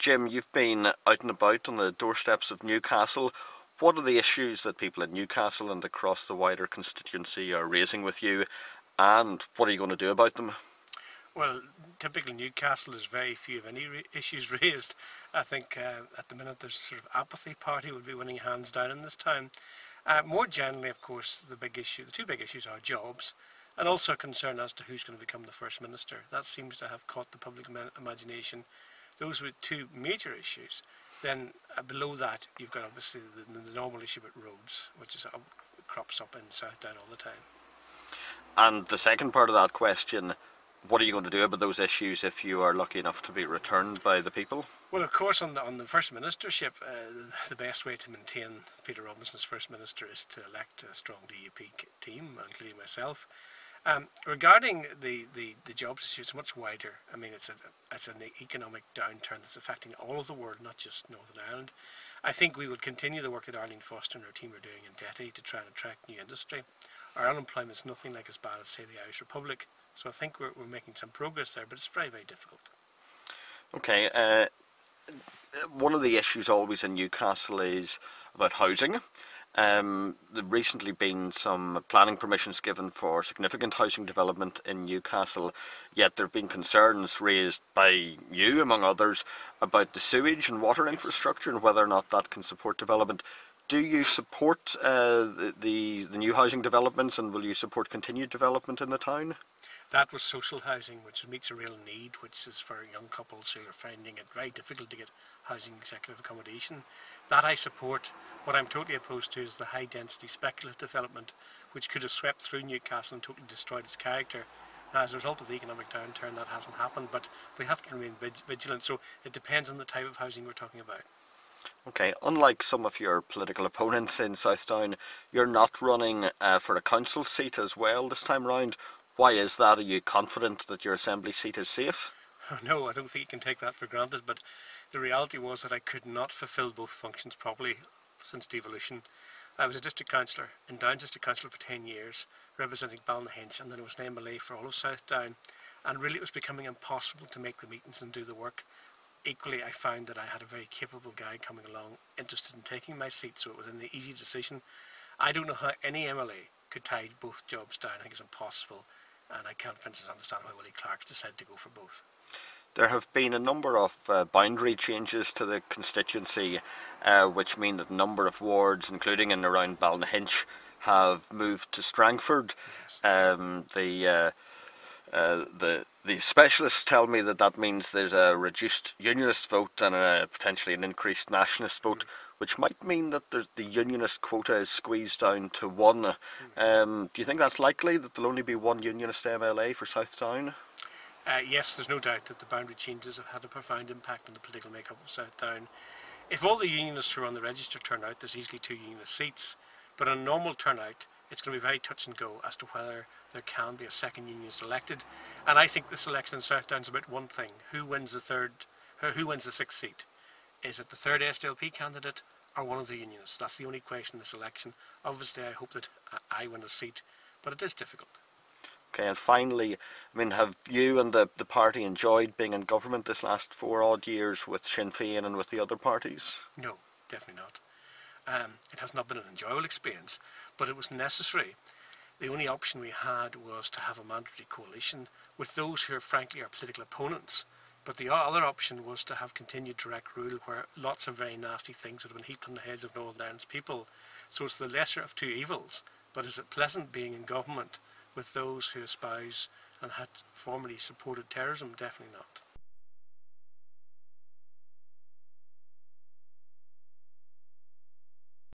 Jim, you've been out and about on the doorsteps of Newcastle. What are the issues that people in Newcastle and across the wider constituency are raising with you, and what are you going to do about them? Well, typically Newcastle is very few of any issues raised. I think at the minute there's sort of apathy party would be winning hands down in this town. More generally, of course, the two big issues are jobs, and also concern as to who's going to become the First Minister. That seems to have caught the public imagination. Those were two major issues. Then below that, you've got obviously the normal issue with roads, which is crops up in Southdown all the time. And the second part of that question, what are you going to do about those issues if you are lucky enough to be returned by the people? Well, of course, on the First Ministership, the best way to maintain Peter Robinson's First Minister is to elect a strong DUP team, including myself. Regarding the jobs issue, it's much wider. I mean, it's an economic downturn that's affecting all of the world, not just Northern Ireland. I think we will continue the work that Arlene Foster and her team are doing in Detty to try and attract new industry. Our unemployment is nothing like as bad as, say, the Irish Republic. So I think we're making some progress there, but it's very, very difficult. Okay, one of the issues always in Newcastle is about housing. There recently been some planning permissions given for significant housing development in Newcastle, yet there have been concerns raised by you, among others, about the sewage and water infrastructure and whether or not that can support development. Do you support the new housing developments, and will you support continued development in the town? That was social housing, which meets a real need, which is for young couples who are finding it very difficult to get housing executive accommodation. That I support. What I'm totally opposed to is the high density speculative development, which could have swept through Newcastle and totally destroyed its character. Now, as a result of the economic downturn, that hasn't happened, but we have to remain vigilant, so it depends on the type of housing we're talking about. Okay, unlike some of your political opponents in Southdown, you're not running for a council seat as well this time round. Why is that? Are you confident that your assembly seat is safe? No, I don't think you can take that for granted, but the reality was that I could not fulfil both functions properly since devolution. I was a district councillor in Down District Council for 10 years, representing Ballynahinch, and then I was an MLA for all of Southdown, and really it was becoming impossible to make the meetings and do the work. Equally, I found that I had a very capable guy coming along, interested in taking my seat, so it was an easy decision. I don't know how any MLA could tie both jobs down. I think it's impossible, and I can't, for instance, understand why Willie Clark's decided to go for both. There have been a number of boundary changes to the constituency, which mean that a number of wards, including in around Ballynahinch, have moved to Strangford. Yes. The specialists tell me that means there's a reduced unionist vote and potentially an increased nationalist vote, which might mean that the unionist quota is squeezed down to one. Do you think that's likely, that there'll only be one unionist MLA for Southdown? Yes, there's no doubt that the boundary changes have had a profound impact on the political makeup of Southdown. If all the unionists who are on the register turn out, there's easily 2 unionist seats, but on a normal turnout, it's going to be very touch and go as to whether there can be a second unionist elected. And I think this election in Southdown is about one thing: who wins the 6th seat? Is it the third SDLP candidate or one of the unionists? That's the only question in this election. Obviously, I hope that I win a seat, but it is difficult. Okay, and finally, I mean, have you and the party enjoyed being in government this last 4 odd years with Sinn Féin and with the other parties? No, definitely not. It has not been an enjoyable experience, but it was necessary. The only option we had was to have a mandatory coalition with those who are frankly our political opponents. But the other option was to have continued direct rule, where lots of very nasty things would have been heaped on the heads of Northern Ireland's people. So it's the lesser of 2 evils. But is it pleasant being in government with those who espouse and had formerly supported terrorism? Definitely not.